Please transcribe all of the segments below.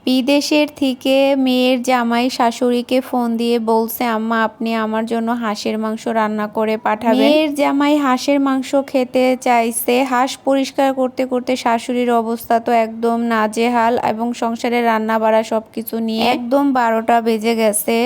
বিদেশের থেকে মেয়ের জামাই শাশুড়িকে ফোন দিয়ে বলছে, আম্মা আপনি আমার জন্য হাঁসের মাংস রান্না করে পাঠাবেন। মেয়ের জামাই হাঁসের মাংস খেতে চাইছে। হাঁস পরিষ্কার করতে করতে শাশুড়ির অবস্থা তো একদম নাজেহাল এবং সংসারে রান্না বাড়া সবকিছু নিয়ে একদম 12টা বেজে গেছে।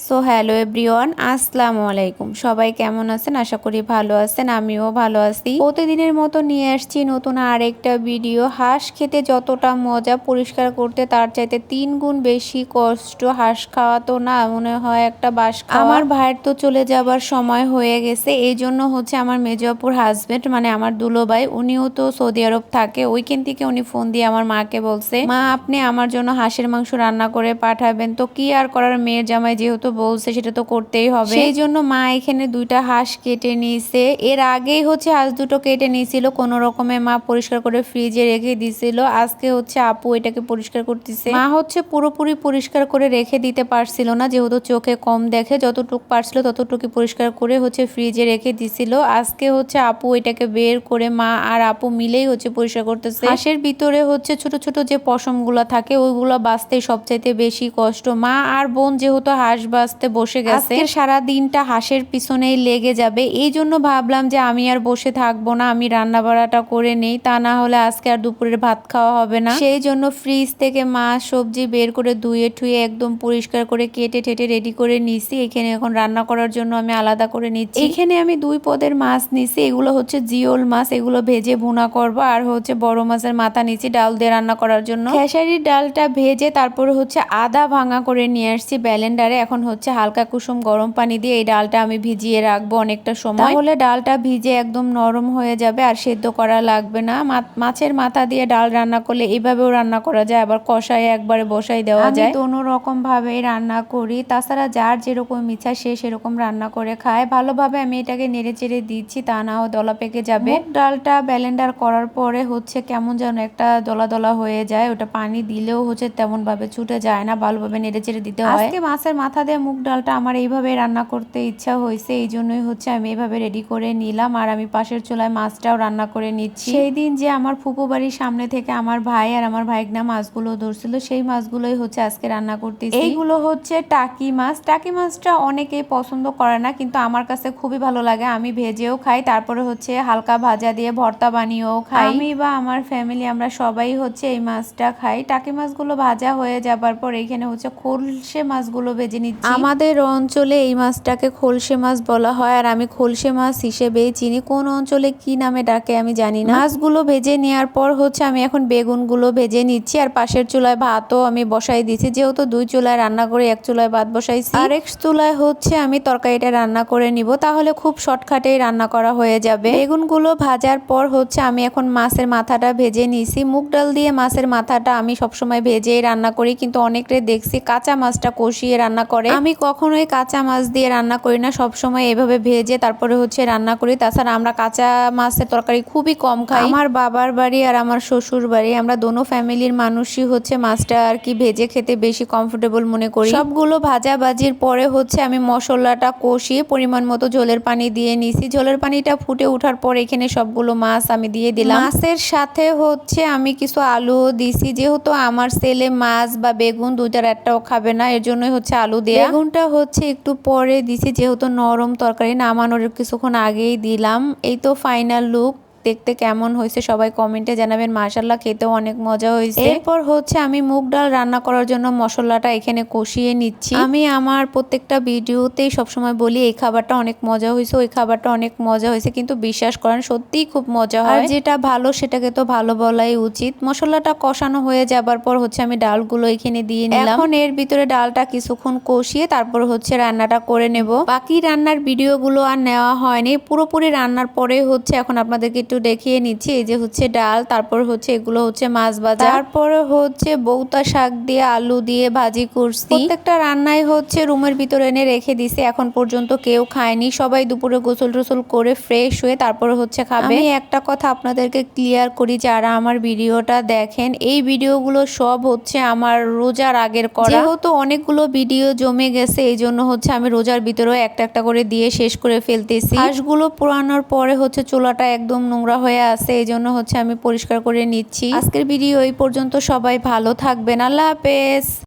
সো হ্যালো এভরিওয়ান, আসসালামু আলাইকুম। সবাই কেমন আছেন? আশা করি ভালো আছেন, আমিও ভালো আছি। প্রতিদিনের মতো নিয়ে আসছি নতুন আরেকটা ভিডিও। হাঁস খেতে যতটা মজা, পরিষ্কার করতে তার চাইতে 3 গুণ বেশি কষ্ট। হাঁস খাওয়া তো না, মনে হয় একটা বাস খাওয়া। আমার ভাইয়ের তো চলে যাবার সময় হয়ে গেছে, এই জন্য হচ্ছে আমার মেজোপুর হাজবেন্ড মানে আমার দুলো ভাই, উনিও তো সৌদি আরব থাকে। ওইখান থেকে উনি ফোন দিয়ে আমার মাকে বলছে, মা আপনি আমার জন্য হাঁসের মাংস রান্না করে পাঠাবেন। তো কি আর করার, মেয়ের জামাই যেহেতু বলছে সেটা তো করতেই হবে। সেই জন্য মা এখানে 2টা হাঁস কেটে নিয়েছে। এর আগেই হচ্ছে হাঁস 2টো কেটে নিয়েছিল, কোনো রকমে মা পরিষ্কার করে ফ্রিজে রেখে দিছিল। আজকে হচ্ছে আপু এটাকে পরিষ্কার করতেছে। মা হচ্ছে পুরোপুরি পরিষ্কার করে রেখে দিতে পারছিল না, যেহেতু চোখে কম দেখে, যতটুকু পারছিল ততটুকু পরিষ্কার করে হচ্ছে ফ্রিজে রেখে দিছিল। আজকে হচ্ছে আপু এটাকে বের করে মা আর আপু মিলেই হচ্ছে পরিষ্কার করতেছে। হাঁসের ভিতরে হচ্ছে ছোট ছোট যে পশমগুলো থাকে ওইগুলো বাছতে সবচাইতে বেশি কষ্ট। মা আর বোন যেহেতু হাঁস বাছতে বসে গেছে, সারা দিনটা হাঁসের পিছনেই লেগে যাবে। এই জন্য ভাবলাম যে আমি আর বসে থাকবো না, আমি রান্না বাড়াটা করে নেই, তা না হলে আজকে আর দুপুরের ভাত খাওয়া হবে না। সেই জন্য ফ্রিজ থেকে মাছ সবজি বের করে ধুয়ে ঠুয়ে একদম পরিষ্কার করে কেটে টেটে রেডি করে নিছি। এখানে এখন রান্না করার জন্য আমি আলাদা করে নিচ্ছি। এখানে আমি 2 পদের মাছ নিছি। এগুলো হচ্ছে জিওল মাছ, এগুলো ভেজে ভুনা করব। আর হচ্ছে বড় মাছের মাথা নিচ্ছি ডাল দিয়ে রান্না করার জন্য। খেসারির ডালটা ভেজে তারপরে হচ্ছে আদা ভাঙা করে নিয়ে আসছি ব্লেন্ডারে। এখন হচ্ছে হালকা কুসুম গরম পানি দিয়ে এই ডালটা আমি ভিজিয়ে রাখবো অনেকটা সময়, তাহলে ডালটা ভিজে একদম নরম হয়ে যাবে আর সেদ্ধ করা লাগবে না। মাছের মাথা দিয়ে ডাল রান্না করলে এইভাবেও রান্না করা যায়, আবার কষায় একবারে বসাই দেওয়া যায়। কোনো রকম ভাবেই রান্না করি, তাছাড়া যার যেরকম ইচ্ছা সে সেরকম রান্না করে খায়। ভালোভাবে আমি এটাকে নেড়ে চেড়ে দিচ্ছি, তা নাও দলা পেকে যাবে। ডালটা ব্লেন্ডার করার পরে হচ্ছে কেমন যেন একটা দলা দলা হয়ে যায়, ওটা পানি দিলেও হচ্ছে তেমন ভাবে ছুটে যায় না, ভালোভাবে নেড়ে চেড়ে দিতে হয়। আজকে মাছের মাথা দিয়ে মুগ ডালটা আমার এইভাবে রান্না করতে ইচ্ছা হয়েছে, এই জন্যই হচ্ছে আমি এইভাবে রেডি করে নিলাম। আর আমি পাশের চুলায় মাছটাও রান্না করে নিচ্ছি। সেই দিন যে আমার ফুপু বাড়ির সামনে থেকে আমার ভাই আর আমার ভাইগনা মাছগুলো ধরছিল, সেই মাছগুলোই হচ্ছে আজকে রান্না করতেছি। এইগুলো হচ্ছে টাকি মাছ। টাকি মাছটা অনেকেই পছন্দ করে না, কিন্তু আমার কাছে খুবই ভালো লাগে। আমি ভেজেও খাই, তারপরে হচ্ছে হালকা ভাজা দিয়ে ভর্তা বানিয়েও খাই। আমি বা আমার ফ্যামিলি আমরা সবাই হচ্ছে এই মাছটা খাই। টাকি মাছগুলো ভাজা হয়ে যাবার পর এখানে হচ্ছে খোলসে মাছগুলো ভেজে নিচ্ছি। আমাদের অঞ্চলে এই মাছটাকে খোলসে মাছ বলা হয়, আর আমি খোলসে মাছ হিসেবেই চিনি। কোন অঞ্চলে কি নামে ডাকে আমি জানি না। মাছগুলো ভেজে নেওয়ার পর হচ্ছে আমি এখন বেগুনগুলো ভেজে নিচ্ছি, আর পাশের চুলায় ভাতও আমি বসাই দিচ্ছি। যেহেতু 2 চুলায় রান্না করে 1 চুলায় ভাত বসাইছি, আর 1 চুলায় হচ্ছে আমি তরকারিটা রান্না করে নিব, তাহলে খুব শর্টকাটেই রান্না করা হয়ে যাবে। বেগুনগুলো ভাজার পর হচ্ছে আমি এখন মাছের মাথাটা ভেজে নিছি। মুগ ডাল দিয়ে মাছের মাথাটা আমি সবসময় ভেজেই রান্না করি, কিন্তু অনেকরে দেখছি কাঁচা মাছটা কষিয়ে রান্না করে। আমি কখনোই কাঁচা মাছ দিয়ে রান্না করি না, সবসময় এভাবে ভেজে তারপরে হচ্ছে রান্না করি। তাছাড়া আমরা কাঁচা মাছের তরকারি খুবই কম খাই। আমার বাবার বাড়ি আর আমার শ্বশুর বাড়ি, আমরা দোনো ফ্যামিলির মানুষই হচ্ছে মাছটা আর কি ভেজে খেতে বেশি কমফোর্টেবল মনে করি। সবগুলো ভাজাভাজির পরে হচ্ছে আমি মশলাটা কষিয়ে পরিমাণ মতো ঝোলের পানি দিয়ে নিছি। ঝোলের পানিটা ফুটে ওঠার পর এখানে সবগুলো মাছ আমি দিয়ে দিলাম। মাছের সাথে হচ্ছে আমি কিছু আলুও দিছি, যেহেতু আমার ছেলে মাছ বা বেগুন 2টার একটাও খাবে না, এর জন্যই হচ্ছে আলু দেয়া। বেগুনটা হচ্ছে একটু পরে দিছি, যেহেতু নরম তরকারি, নামানোর কিছুক্ষণ আগেই দিলাম। এই তো ফাইনাল লুক। দেখতে কেমন হয়েছে সবাই কমেন্টে জানাবেন। মাশাআল্লাহ খেতেও অনেক মজা হয়েছে। এরপর হচ্ছে আমি মুগ ডাল রান্না করার জন্য মশলাটা এখানে কষিয়ে নিচ্ছি। আমি আমার প্রত্যেকটা ভিডিওতেই সবসময় বলি এই খাবারটা অনেক মজা হয়েছে, ওই খাবারটা অনেক মজা হয়েছে, কিন্তু বিশ্বাস করেন সত্যিই খুব মজা হয়। আর যেটা ভালো সেটাকে তো ভালো বলাই উচিত। মশলাটা কষানো হয়ে যাবার পর হচ্ছে আমি ডালগুলো এখানে দিয়ে নিলাম। এখন এর ভিতরে ডালটা কিছুক্ষণ কষিয়ে তারপর হচ্ছে রান্নাটা করে নেব। বাকি রান্নার ভিডিওগুলো আর নেওয়া হয়নি, পুরোপুরি রান্নার পরে হচ্ছে এখন আপনাদেরকে একটু দেখিয়ে নিচ্ছি। এই যে হচ্ছে ডাল, তারপর হচ্ছে এগুলো হচ্ছে মাছ ভাজা, তারপরে হচ্ছে বউতা শাক দিয়ে আলু দিয়ে ভাজি করছি। প্রত্যেকটা রান্নাই হচ্ছে রুমের ভিতরে এনে রেখে দিছি, এখন পর্যন্ত কেউ খায়নি। সবাই দুপুরে গোসল টোসল করে ফ্রেশ হয়ে তারপরে হচ্ছে খাবে। আমি একটা কথা আপনাদেরকে ক্লিয়ার করি, যারা আমার ভিডিওটা দেখেন, এই ভিডিওগুলো সব হচ্ছে আমার রোজার আগের করা। যেহেতু অনেকগুলো ভিডিও জমে গেছে, এই জন্য হচ্ছে আমি রোজার ভিতরেও একটা একটা করে দিয়ে শেষ করে ফেলতেছি। হাঁসগুলো পোড়ানোর পরে হচ্ছে চুলাটা একদম নোংরা নোংরা হয়ে আছে, এই জন্য হচ্ছে আমি পরিষ্কার করে নিচ্ছি। আজকের ভিডিও এই পর্যন্ত, সবাই ভালো থাকবেন, আল্লাহ হাফেজ।